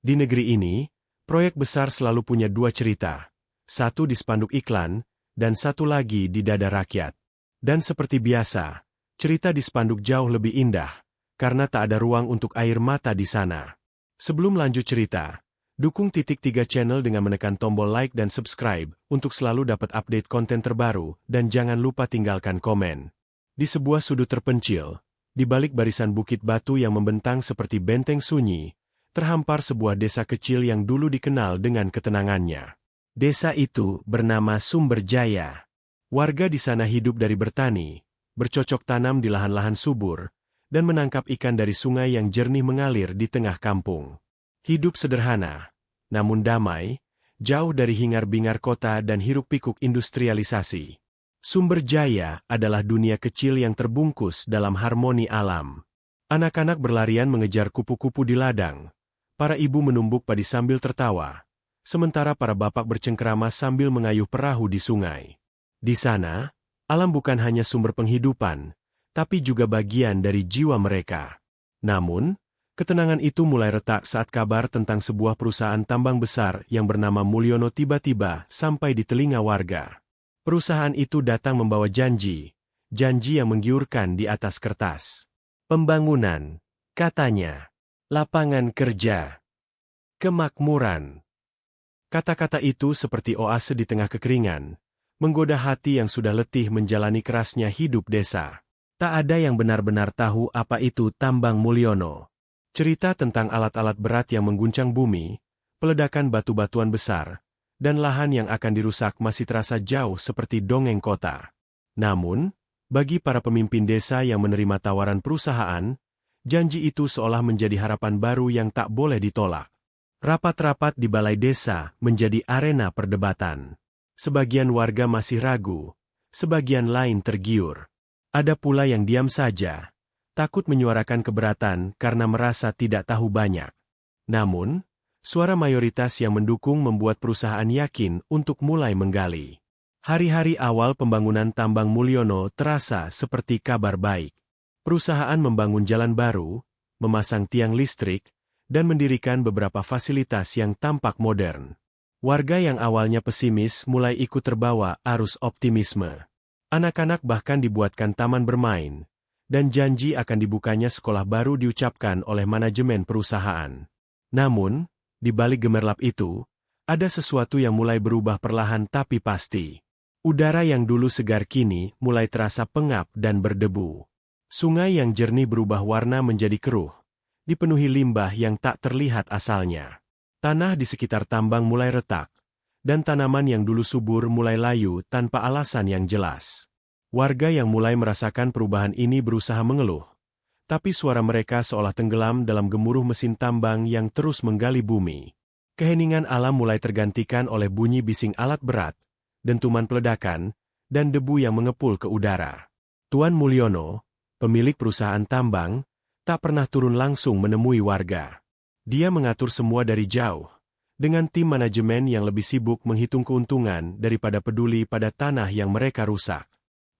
Di negeri ini, proyek besar selalu punya dua cerita. Satu di spanduk iklan, dan satu lagi di dada rakyat. Dan seperti biasa, cerita di spanduk jauh lebih indah, karena tak ada ruang untuk air mata di sana. Sebelum lanjut cerita, dukung Titik 3 Channel dengan menekan tombol like dan subscribe untuk selalu dapat update konten terbaru dan jangan lupa tinggalkan komen. Di sebuah sudut terpencil, di balik barisan bukit batu yang membentang seperti benteng sunyi, terhampar sebuah desa kecil yang dulu dikenal dengan ketenangannya. Desa itu bernama Sumberjaya. Warga di sana hidup dari bertani, bercocok tanam di lahan-lahan subur, dan menangkap ikan dari sungai yang jernih mengalir di tengah kampung. Hidup sederhana, namun damai, jauh dari hingar-bingar kota dan hiruk-pikuk industrialisasi. Sumberjaya adalah dunia kecil yang terbungkus dalam harmoni alam. Anak-anak berlarian mengejar kupu-kupu di ladang. Para ibu menumbuk padi sambil tertawa, sementara para bapak bercengkrama sambil mengayuh perahu di sungai. Di sana, alam bukan hanya sumber penghidupan, tapi juga bagian dari jiwa mereka. Namun, ketenangan itu mulai retak saat kabar tentang sebuah perusahaan tambang besar yang bernama Mulyono tiba-tiba sampai di telinga warga. Perusahaan itu datang membawa janji yang menggiurkan di atas kertas. Pembangunan, katanya, lapangan kerja, kemakmuran. Kata-kata itu seperti oase di tengah kekeringan, menggoda hati yang sudah letih menjalani kerasnya hidup desa. Tak ada yang benar-benar tahu apa itu tambang Mulyono. Cerita tentang alat-alat berat yang mengguncang bumi, peledakan batu-batuan besar, dan lahan yang akan dirusak masih terasa jauh seperti dongeng kota. Namun, bagi para pemimpin desa yang menerima tawaran perusahaan, janji itu seolah menjadi harapan baru yang tak boleh ditolak. Rapat-rapat di balai desa menjadi arena perdebatan. Sebagian warga masih ragu, sebagian lain tergiur. Ada pula yang diam saja, takut menyuarakan keberatan karena merasa tidak tahu banyak. Namun, suara mayoritas yang mendukung membuat perusahaan yakin untuk mulai menggali. Hari-hari awal pembangunan tambang Mulyono terasa seperti kabar baik. Perusahaan membangun jalan baru, memasang tiang listrik, dan mendirikan beberapa fasilitas yang tampak modern. Warga yang awalnya pesimis mulai ikut terbawa arus optimisme. Anak-anak bahkan dibuatkan taman bermain, dan janji akan dibukanya sekolah baru diucapkan oleh manajemen perusahaan. Namun, di balik gemerlap itu, ada sesuatu yang mulai berubah perlahan tapi pasti. Udara yang dulu segar kini mulai terasa pengap dan berdebu. Sungai yang jernih berubah warna menjadi keruh, dipenuhi limbah yang tak terlihat asalnya. Tanah di sekitar tambang mulai retak, dan tanaman yang dulu subur mulai layu tanpa alasan yang jelas. Warga yang mulai merasakan perubahan ini berusaha mengeluh, tapi suara mereka seolah tenggelam dalam gemuruh mesin tambang yang terus menggali bumi. Keheningan alam mulai tergantikan oleh bunyi bising alat berat, dentuman peledakan, dan debu yang mengepul ke udara. Tuan Mulyono, pemilik perusahaan tambang, tak pernah turun langsung menemui warga. Dia mengatur semua dari jauh, dengan tim manajemen yang lebih sibuk menghitung keuntungan daripada peduli pada tanah yang mereka rusak.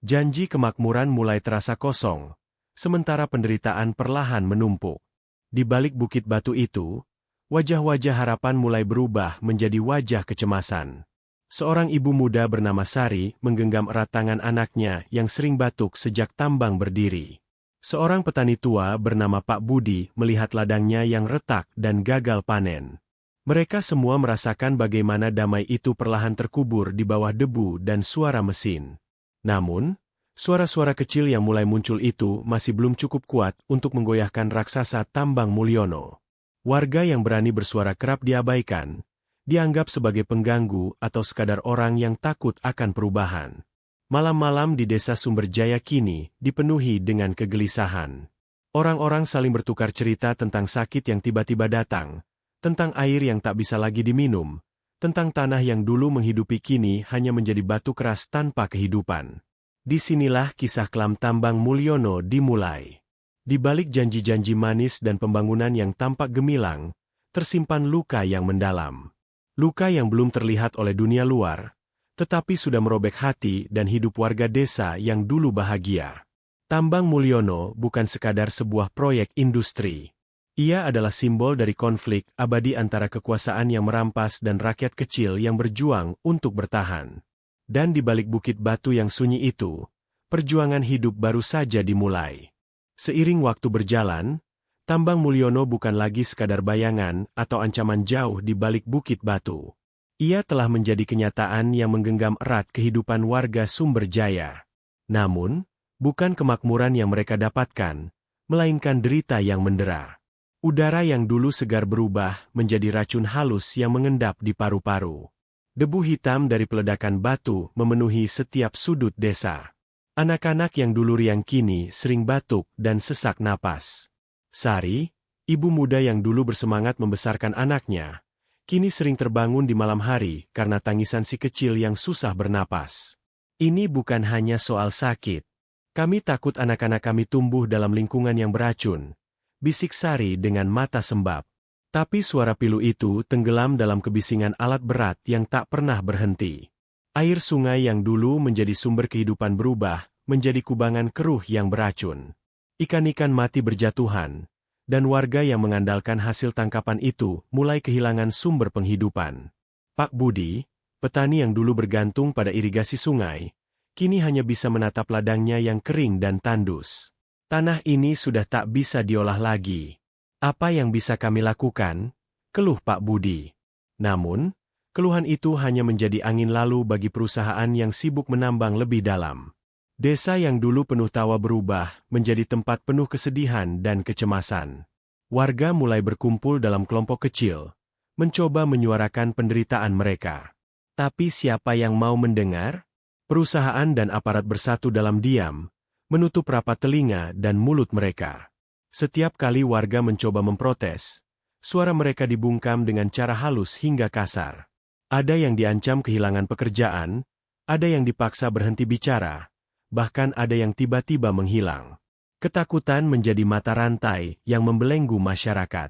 Janji kemakmuran mulai terasa kosong, sementara penderitaan perlahan menumpuk. Di balik bukit batu itu, wajah-wajah harapan mulai berubah menjadi wajah kecemasan. Seorang ibu muda bernama Sari menggenggam erat tangan anaknya yang sering batuk sejak tambang berdiri. Seorang petani tua bernama Pak Budi melihat ladangnya yang retak dan gagal panen. Mereka semua merasakan bagaimana damai itu perlahan terkubur di bawah debu dan suara mesin. Namun, suara-suara kecil yang mulai muncul itu masih belum cukup kuat untuk menggoyahkan raksasa tambang Mulyono. Warga yang berani bersuara kerap diabaikan, dianggap sebagai pengganggu atau sekadar orang yang takut akan perubahan. Malam-malam di desa Sumberjaya kini dipenuhi dengan kegelisahan. Orang-orang saling bertukar cerita tentang sakit yang tiba-tiba datang, tentang air yang tak bisa lagi diminum, tentang tanah yang dulu menghidupi kini hanya menjadi batu keras tanpa kehidupan. Disinilah kisah kelam tambang Mulyono dimulai. Di balik janji-janji manis dan pembangunan yang tampak gemilang, tersimpan luka yang mendalam. Luka yang belum terlihat oleh dunia luar, tetapi sudah merobek hati dan hidup warga desa yang dulu bahagia. Tambang Mulyono bukan sekadar sebuah proyek industri. Ia adalah simbol dari konflik abadi antara kekuasaan yang merampas dan rakyat kecil yang berjuang untuk bertahan. Dan di balik bukit batu yang sunyi itu, perjuangan hidup baru saja dimulai. Seiring waktu berjalan, Tambang Mulyono bukan lagi sekadar bayangan atau ancaman jauh di balik bukit batu. Ia telah menjadi kenyataan yang menggenggam erat kehidupan warga Sumber Jaya. Namun, bukan kemakmuran yang mereka dapatkan, melainkan derita yang mendera. Udara yang dulu segar berubah menjadi racun halus yang mengendap di paru-paru. Debu hitam dari peledakan batu memenuhi setiap sudut desa. Anak-anak yang dulu riang kini sering batuk dan sesak napas. Sari, ibu muda yang dulu bersemangat membesarkan anaknya, kini sering terbangun di malam hari karena tangisan si kecil yang susah bernapas. Ini bukan hanya soal sakit. Kami takut anak-anak kami tumbuh dalam lingkungan yang beracun, bisik Sari dengan mata sembab. Tapi suara pilu itu tenggelam dalam kebisingan alat berat yang tak pernah berhenti. Air sungai yang dulu menjadi sumber kehidupan berubah menjadi kubangan keruh yang beracun. Ikan-ikan mati berjatuhan, dan warga yang mengandalkan hasil tangkapan itu mulai kehilangan sumber penghidupan. Pak Budi, petani yang dulu bergantung pada irigasi sungai, kini hanya bisa menatap ladangnya yang kering dan tandus. Tanah ini sudah tak bisa diolah lagi. Apa yang bisa kami lakukan? Keluh Pak Budi. Namun, keluhan itu hanya menjadi angin lalu bagi perusahaan yang sibuk menambang lebih dalam. Desa yang dulu penuh tawa berubah menjadi tempat penuh kesedihan dan kecemasan. Warga mulai berkumpul dalam kelompok kecil, mencoba menyuarakan penderitaan mereka. Tapi siapa yang mau mendengar? Perusahaan dan aparat bersatu dalam diam, menutup rapat telinga dan mulut mereka. Setiap kali warga mencoba memprotes, suara mereka dibungkam dengan cara halus hingga kasar. Ada yang diancam kehilangan pekerjaan, ada yang dipaksa berhenti bicara, bahkan ada yang tiba-tiba menghilang. Ketakutan menjadi mata rantai yang membelenggu masyarakat.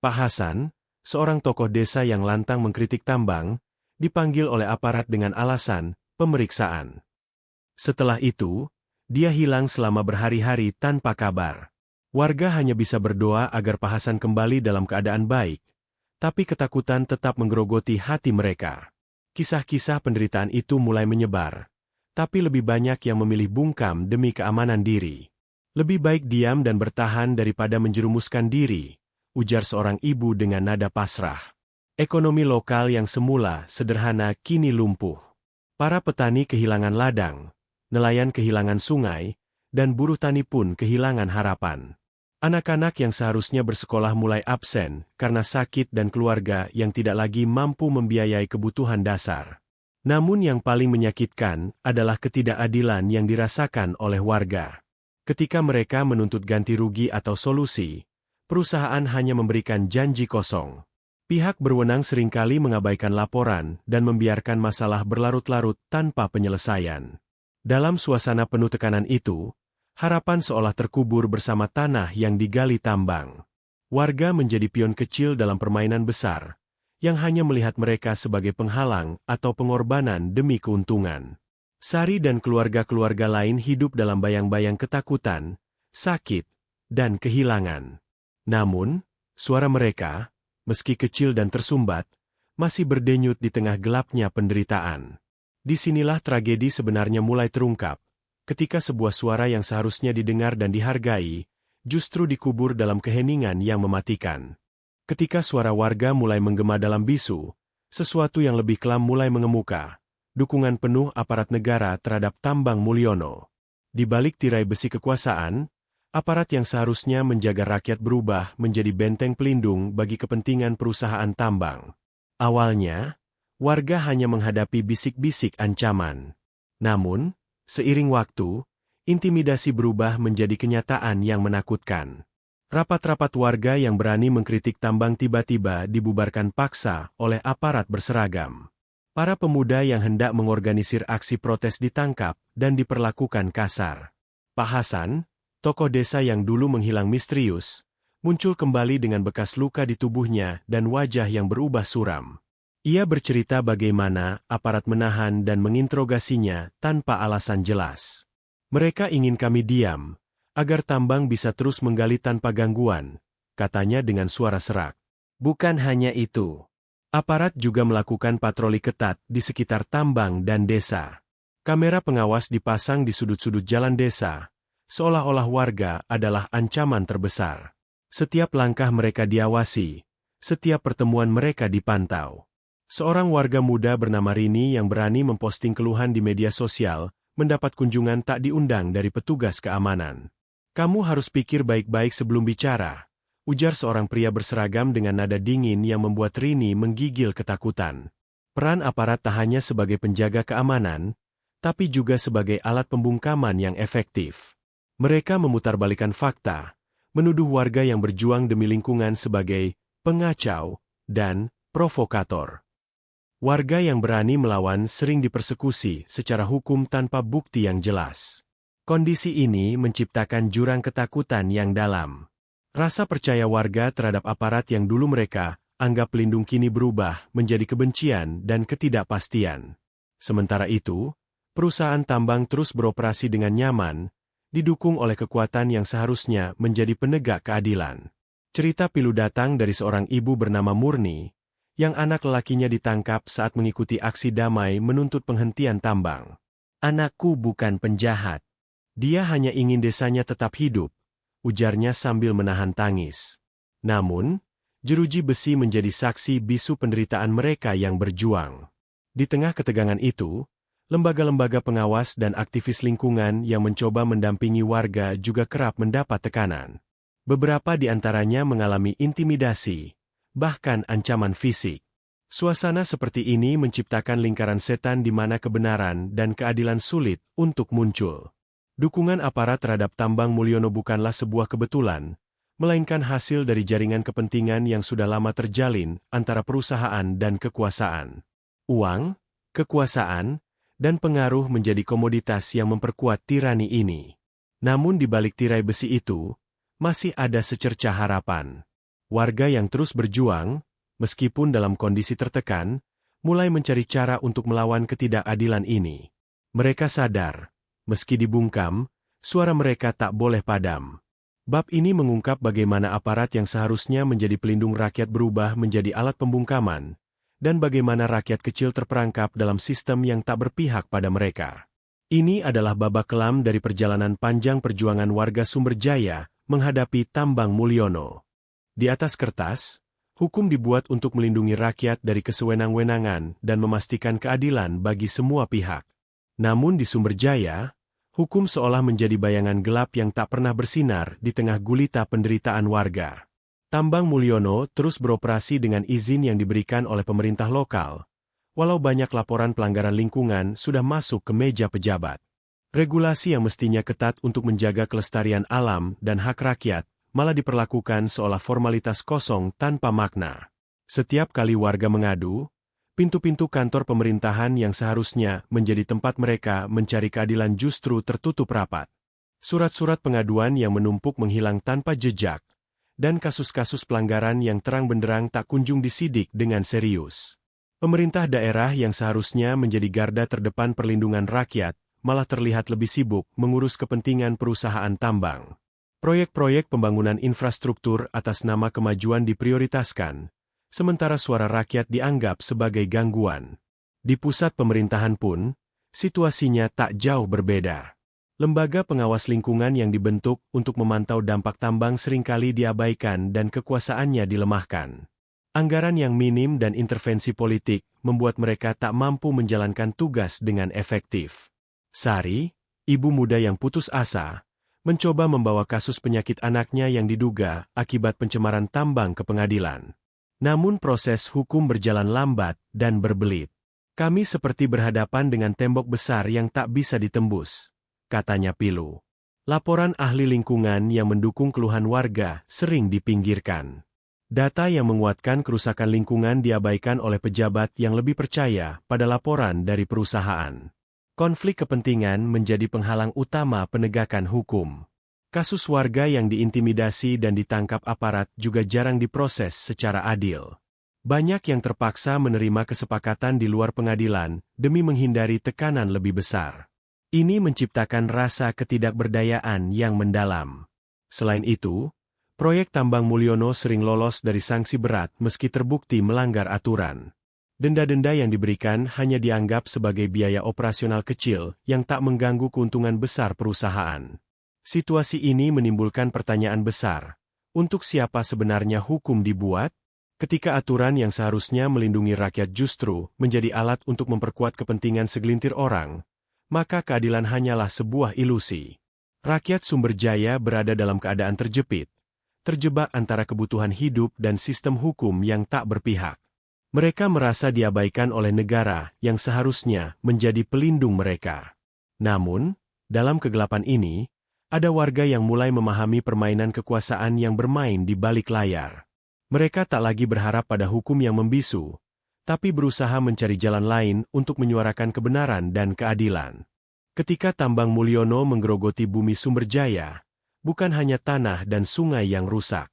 Pak Hasan, seorang tokoh desa yang lantang mengkritik tambang, dipanggil oleh aparat dengan alasan pemeriksaan. Setelah itu, dia hilang selama berhari-hari tanpa kabar. Warga hanya bisa berdoa agar Pak Hasan kembali dalam keadaan baik, tapi ketakutan tetap menggerogoti hati mereka. Kisah-kisah penderitaan itu mulai menyebar, tapi lebih banyak yang memilih bungkam demi keamanan diri. Lebih baik diam dan bertahan daripada menjerumuskan diri, ujar seorang ibu dengan nada pasrah. Ekonomi lokal yang semula sederhana kini lumpuh. Para petani kehilangan ladang, nelayan kehilangan sungai, dan buruh tani pun kehilangan harapan. Anak-anak yang seharusnya bersekolah mulai absen karena sakit dan keluarga yang tidak lagi mampu membiayai kebutuhan dasar. Namun yang paling menyakitkan adalah ketidakadilan yang dirasakan oleh warga. Ketika mereka menuntut ganti rugi atau solusi, perusahaan hanya memberikan janji kosong. Pihak berwenang seringkali mengabaikan laporan dan membiarkan masalah berlarut-larut tanpa penyelesaian. Dalam suasana penuh tekanan itu, harapan seolah terkubur bersama tanah yang digali tambang. Warga menjadi pion kecil dalam permainan besar, yang hanya melihat mereka sebagai penghalang atau pengorbanan demi keuntungan. Sari dan keluarga-keluarga lain hidup dalam bayang-bayang ketakutan, sakit, dan kehilangan. Namun, suara mereka, meski kecil dan tersumbat, masih berdenyut di tengah gelapnya penderitaan. Disinilah tragedi sebenarnya mulai terungkap, ketika sebuah suara yang seharusnya didengar dan dihargai, justru dikubur dalam keheningan yang mematikan. Ketika suara warga mulai menggema dalam bisu, sesuatu yang lebih kelam mulai mengemuka, dukungan penuh aparat negara terhadap Tambang Mulyono. Di balik tirai besi kekuasaan, aparat yang seharusnya menjaga rakyat berubah menjadi benteng pelindung bagi kepentingan perusahaan tambang. Awalnya, warga hanya menghadapi bisik-bisik ancaman. Namun, seiring waktu, intimidasi berubah menjadi kenyataan yang menakutkan. Rapat-rapat warga yang berani mengkritik tambang tiba-tiba dibubarkan paksa oleh aparat berseragam. Para pemuda yang hendak mengorganisir aksi protes ditangkap dan diperlakukan kasar. Pak Hasan, tokoh desa yang dulu menghilang misterius, muncul kembali dengan bekas luka di tubuhnya dan wajah yang berubah suram. Ia bercerita bagaimana aparat menahan dan menginterogasinya tanpa alasan jelas. Mereka ingin kami diam, agar tambang bisa terus menggali tanpa gangguan, katanya dengan suara serak. Bukan hanya itu. Aparat juga melakukan patroli ketat di sekitar tambang dan desa. Kamera pengawas dipasang di sudut-sudut jalan desa, seolah-olah warga adalah ancaman terbesar. Setiap langkah mereka diawasi, setiap pertemuan mereka dipantau. Seorang warga muda bernama Rini yang berani memposting keluhan di media sosial, mendapat kunjungan tak diundang dari petugas keamanan. "Kamu harus pikir baik-baik sebelum bicara," ujar seorang pria berseragam dengan nada dingin yang membuat Rini menggigil ketakutan. Peran aparat tak hanya sebagai penjaga keamanan, tapi juga sebagai alat pembungkaman yang efektif. Mereka memutarbalikkan fakta, menuduh warga yang berjuang demi lingkungan sebagai pengacau dan provokator. Warga yang berani melawan sering dipersekusi secara hukum tanpa bukti yang jelas. Kondisi ini menciptakan jurang ketakutan yang dalam. Rasa percaya warga terhadap aparat yang dulu mereka anggap pelindung kini berubah menjadi kebencian dan ketidakpastian. Sementara itu, perusahaan tambang terus beroperasi dengan nyaman, didukung oleh kekuatan yang seharusnya menjadi penegak keadilan. Cerita pilu datang dari seorang ibu bernama Murni, yang anak lelakinya ditangkap saat mengikuti aksi damai menuntut penghentian tambang. "Anakku bukan penjahat. Dia hanya ingin desanya tetap hidup," ujarnya sambil menahan tangis. Namun, jeruji besi menjadi saksi bisu penderitaan mereka yang berjuang. Di tengah ketegangan itu, lembaga-lembaga pengawas dan aktivis lingkungan yang mencoba mendampingi warga juga kerap mendapat tekanan. Beberapa di antaranya mengalami intimidasi, bahkan ancaman fisik. Suasana seperti ini menciptakan lingkaran setan di mana kebenaran dan keadilan sulit untuk muncul. Dukungan aparat terhadap tambang Mulyono bukanlah sebuah kebetulan, melainkan hasil dari jaringan kepentingan yang sudah lama terjalin antara perusahaan dan kekuasaan. Uang, kekuasaan, dan pengaruh menjadi komoditas yang memperkuat tirani ini. Namun di balik tirai besi itu, masih ada secercah harapan. Warga yang terus berjuang, meskipun dalam kondisi tertekan, mulai mencari cara untuk melawan ketidakadilan ini. Mereka sadar, meski dibungkam, suara mereka tak boleh padam. Bab ini mengungkap bagaimana aparat yang seharusnya menjadi pelindung rakyat berubah menjadi alat pembungkaman, dan bagaimana rakyat kecil terperangkap dalam sistem yang tak berpihak pada mereka. Ini adalah babak kelam dari perjalanan panjang perjuangan warga Sumberjaya menghadapi tambang Mulyono. Di atas kertas, hukum dibuat untuk melindungi rakyat dari kesewenang-wenangan dan memastikan keadilan bagi semua pihak. Namun di Sumberjaya, hukum seolah menjadi bayangan gelap yang tak pernah bersinar di tengah gulita penderitaan warga. Tambang Mulyono terus beroperasi dengan izin yang diberikan oleh pemerintah lokal, walau banyak laporan pelanggaran lingkungan sudah masuk ke meja pejabat. Regulasi yang mestinya ketat untuk menjaga kelestarian alam dan hak rakyat, malah diperlakukan seolah formalitas kosong tanpa makna. Setiap kali warga mengadu, pintu-pintu kantor pemerintahan yang seharusnya menjadi tempat mereka mencari keadilan justru tertutup rapat. Surat-surat pengaduan yang menumpuk menghilang tanpa jejak, dan kasus-kasus pelanggaran yang terang benderang tak kunjung disidik dengan serius. Pemerintah daerah yang seharusnya menjadi garda terdepan perlindungan rakyat, malah terlihat lebih sibuk mengurus kepentingan perusahaan tambang. Proyek-proyek pembangunan infrastruktur atas nama kemajuan diprioritaskan, sementara suara rakyat dianggap sebagai gangguan. Di pusat pemerintahan pun, situasinya tak jauh berbeda. Lembaga pengawas lingkungan yang dibentuk untuk memantau dampak tambang seringkali diabaikan dan kekuasaannya dilemahkan. Anggaran yang minim dan intervensi politik membuat mereka tak mampu menjalankan tugas dengan efektif. Sari, ibu muda yang putus asa, mencoba membawa kasus penyakit anaknya yang diduga akibat pencemaran tambang ke pengadilan. Namun proses hukum berjalan lambat dan berbelit. "Kami seperti berhadapan dengan tembok besar yang tak bisa ditembus," katanya Pilu. Laporan ahli lingkungan yang mendukung keluhan warga sering dipinggirkan. Data yang menguatkan kerusakan lingkungan diabaikan oleh pejabat yang lebih percaya pada laporan dari perusahaan. Konflik kepentingan menjadi penghalang utama penegakan hukum. Kasus warga yang diintimidasi dan ditangkap aparat juga jarang diproses secara adil. Banyak yang terpaksa menerima kesepakatan di luar pengadilan demi menghindari tekanan lebih besar. Ini menciptakan rasa ketidakberdayaan yang mendalam. Selain itu, Proyek Tambang Mulyono sering lolos dari sanksi berat meski terbukti melanggar aturan. Denda-denda yang diberikan hanya dianggap sebagai biaya operasional kecil yang tak mengganggu keuntungan besar perusahaan. Situasi ini menimbulkan pertanyaan besar. Untuk siapa sebenarnya hukum dibuat? Ketika aturan yang seharusnya melindungi rakyat justru menjadi alat untuk memperkuat kepentingan segelintir orang, maka keadilan hanyalah sebuah ilusi. Rakyat Sumberjaya berada dalam keadaan terjebak antara kebutuhan hidup dan sistem hukum yang tak berpihak. Mereka merasa diabaikan oleh negara yang seharusnya menjadi pelindung mereka. Namun, dalam kegelapan ini, ada warga yang mulai memahami permainan kekuasaan yang bermain di balik layar. Mereka tak lagi berharap pada hukum yang membisu, tapi berusaha mencari jalan lain untuk menyuarakan kebenaran dan keadilan. Ketika Tambang Mulyono menggerogoti bumi Sumberjaya, bukan hanya tanah dan sungai yang rusak.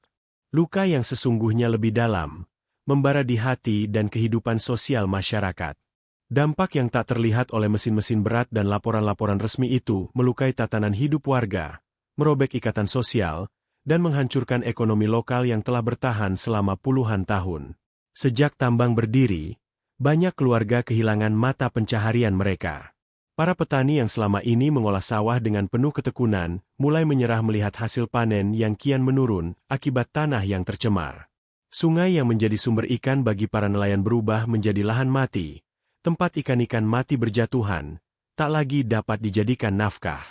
Luka yang sesungguhnya lebih dalam, membara di hati dan kehidupan sosial masyarakat. Dampak yang tak terlihat oleh mesin-mesin berat dan laporan-laporan resmi itu melukai tatanan hidup warga, merobek ikatan sosial, dan menghancurkan ekonomi lokal yang telah bertahan selama puluhan tahun. Sejak tambang berdiri, banyak keluarga kehilangan mata pencaharian mereka. Para petani yang selama ini mengolah sawah dengan penuh ketekunan, mulai menyerah melihat hasil panen yang kian menurun akibat tanah yang tercemar. Sungai yang menjadi sumber ikan bagi para nelayan berubah menjadi lahan mati, tempat ikan-ikan mati berjatuhan, tak lagi dapat dijadikan nafkah.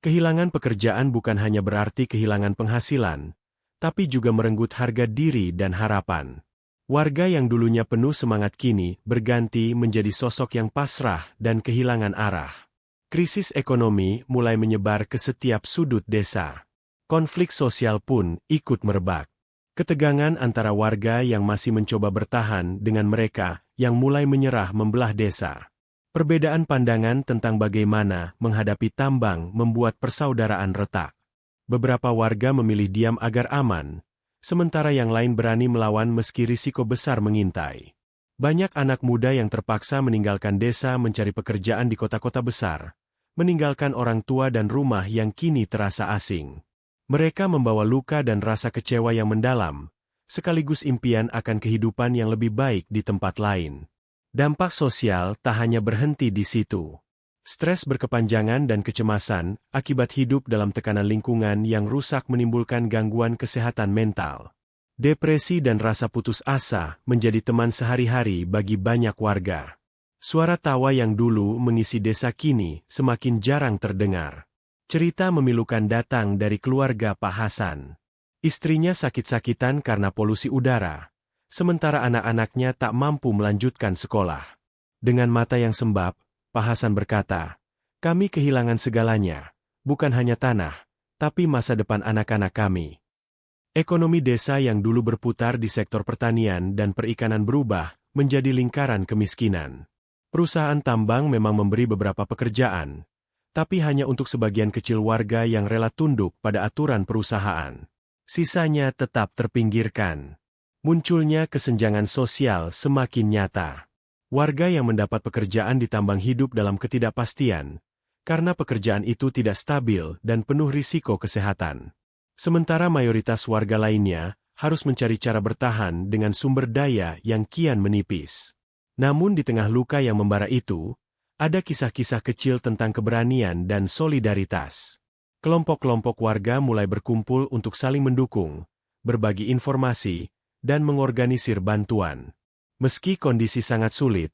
Kehilangan pekerjaan bukan hanya berarti kehilangan penghasilan, tapi juga merenggut harga diri dan harapan. Warga yang dulunya penuh semangat kini berganti menjadi sosok yang pasrah dan kehilangan arah. Krisis ekonomi mulai menyebar ke setiap sudut desa. Konflik sosial pun ikut merebak. Ketegangan antara warga yang masih mencoba bertahan dengan mereka yang mulai menyerah membelah desa. Perbedaan pandangan tentang bagaimana menghadapi tambang membuat persaudaraan retak. Beberapa warga memilih diam agar aman, sementara yang lain berani melawan meski risiko besar mengintai. Banyak anak muda yang terpaksa meninggalkan desa mencari pekerjaan di kota-kota besar, meninggalkan orang tua dan rumah yang kini terasa asing. Mereka membawa luka dan rasa kecewa yang mendalam, sekaligus impian akan kehidupan yang lebih baik di tempat lain. Dampak sosial tak hanya berhenti di situ. Stres berkepanjangan dan kecemasan akibat hidup dalam tekanan lingkungan yang rusak menimbulkan gangguan kesehatan mental. Depresi dan rasa putus asa menjadi teman sehari-hari bagi banyak warga. Suara tawa yang dulu mengisi desa kini semakin jarang terdengar. Cerita memilukan datang dari keluarga Pak Hasan. Istrinya sakit-sakitan karena polusi udara, sementara anak-anaknya tak mampu melanjutkan sekolah. Dengan mata yang sembab, Pak Hasan berkata, "Kami kehilangan segalanya, bukan hanya tanah, tapi masa depan anak-anak kami." Ekonomi desa yang dulu berputar di sektor pertanian dan perikanan berubah menjadi lingkaran kemiskinan. Perusahaan tambang memang memberi beberapa pekerjaan, tapi hanya untuk sebagian kecil warga yang rela tunduk pada aturan perusahaan. Sisanya tetap terpinggirkan. Munculnya kesenjangan sosial semakin nyata. Warga yang mendapat pekerjaan di tambang hidup dalam ketidakpastian, karena pekerjaan itu tidak stabil dan penuh risiko kesehatan. Sementara mayoritas warga lainnya harus mencari cara bertahan dengan sumber daya yang kian menipis. Namun di tengah luka yang membara itu, ada kisah-kisah kecil tentang keberanian dan solidaritas. Kelompok-kelompok warga mulai berkumpul untuk saling mendukung, berbagi informasi, dan mengorganisir bantuan. Meski kondisi sangat sulit,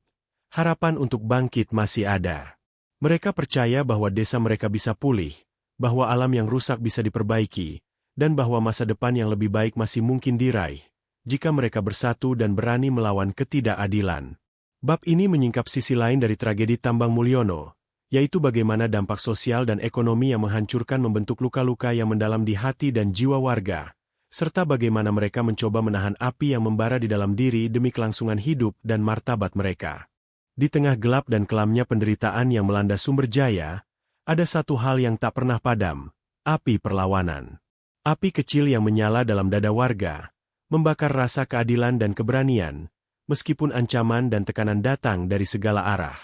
harapan untuk bangkit masih ada. Mereka percaya bahwa desa mereka bisa pulih, bahwa alam yang rusak bisa diperbaiki, dan bahwa masa depan yang lebih baik masih mungkin diraih, jika mereka bersatu dan berani melawan ketidakadilan. Bab ini menyingkap sisi lain dari tragedi Tambang Mulyono, yaitu bagaimana dampak sosial dan ekonomi yang menghancurkan membentuk luka-luka yang mendalam di hati dan jiwa warga, serta bagaimana mereka mencoba menahan api yang membara di dalam diri demi kelangsungan hidup dan martabat mereka. Di tengah gelap dan kelamnya penderitaan yang melanda Sumberjaya, ada satu hal yang tak pernah padam, api perlawanan. Api kecil yang menyala dalam dada warga, membakar rasa keadilan dan keberanian, meskipun ancaman dan tekanan datang dari segala arah.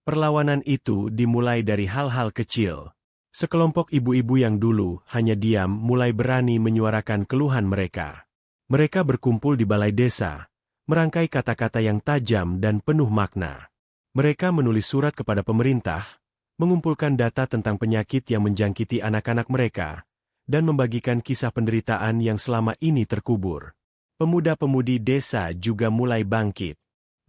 Perlawanan itu dimulai dari hal-hal kecil. Sekelompok ibu-ibu yang dulu hanya diam mulai berani menyuarakan keluhan mereka. Mereka berkumpul di balai desa, merangkai kata-kata yang tajam dan penuh makna. Mereka menulis surat kepada pemerintah, mengumpulkan data tentang penyakit yang menjangkiti anak-anak mereka, dan membagikan kisah penderitaan yang selama ini terkubur. Pemuda-pemudi desa juga mulai bangkit.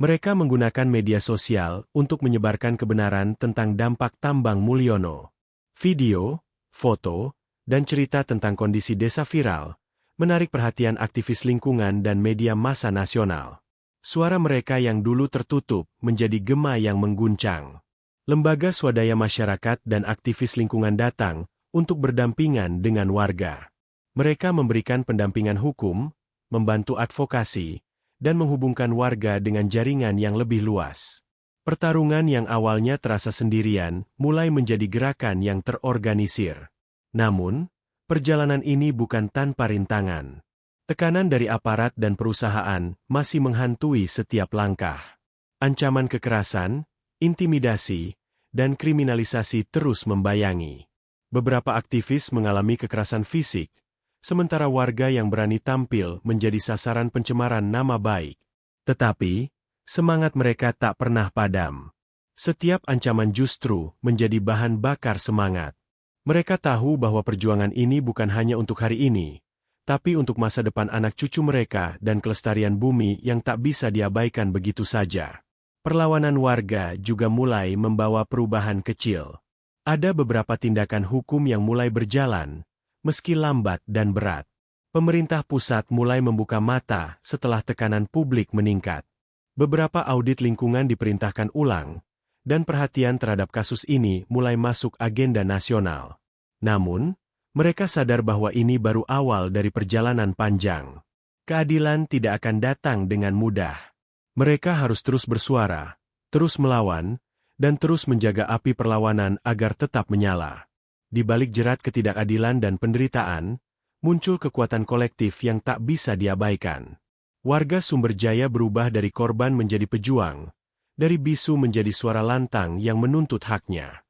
Mereka menggunakan media sosial untuk menyebarkan kebenaran tentang dampak tambang Mulyono. Video, foto, dan cerita tentang kondisi desa viral, menarik perhatian aktivis lingkungan dan media massa nasional. Suara mereka yang dulu tertutup menjadi gema yang mengguncang. Lembaga swadaya masyarakat dan aktivis lingkungan datang untuk berdampingan dengan warga. Mereka memberikan pendampingan hukum, membantu advokasi, dan menghubungkan warga dengan jaringan yang lebih luas. Pertarungan yang awalnya terasa sendirian mulai menjadi gerakan yang terorganisir. Namun, perjalanan ini bukan tanpa rintangan. Tekanan dari aparat dan perusahaan masih menghantui setiap langkah. Ancaman kekerasan, intimidasi, dan kriminalisasi terus membayangi. Beberapa aktivis mengalami kekerasan fisik, sementara warga yang berani tampil menjadi sasaran pencemaran nama baik. Tetapi, semangat mereka tak pernah padam. Setiap ancaman justru menjadi bahan bakar semangat. Mereka tahu bahwa perjuangan ini bukan hanya untuk hari ini, tapi untuk masa depan anak cucu mereka dan kelestarian bumi yang tak bisa diabaikan begitu saja. Perlawanan warga juga mulai membawa perubahan kecil. Ada beberapa tindakan hukum yang mulai berjalan, meski lambat dan berat. Pemerintah pusat mulai membuka mata setelah tekanan publik meningkat. Beberapa audit lingkungan diperintahkan ulang, dan perhatian terhadap kasus ini mulai masuk agenda nasional. Namun, mereka sadar bahwa ini baru awal dari perjalanan panjang. Keadilan tidak akan datang dengan mudah. Mereka harus terus bersuara, terus melawan, dan terus menjaga api perlawanan agar tetap menyala. Di balik jerat ketidakadilan dan penderitaan, muncul kekuatan kolektif yang tak bisa diabaikan. Warga Sumberjaya berubah dari korban menjadi pejuang, dari bisu menjadi suara lantang yang menuntut haknya.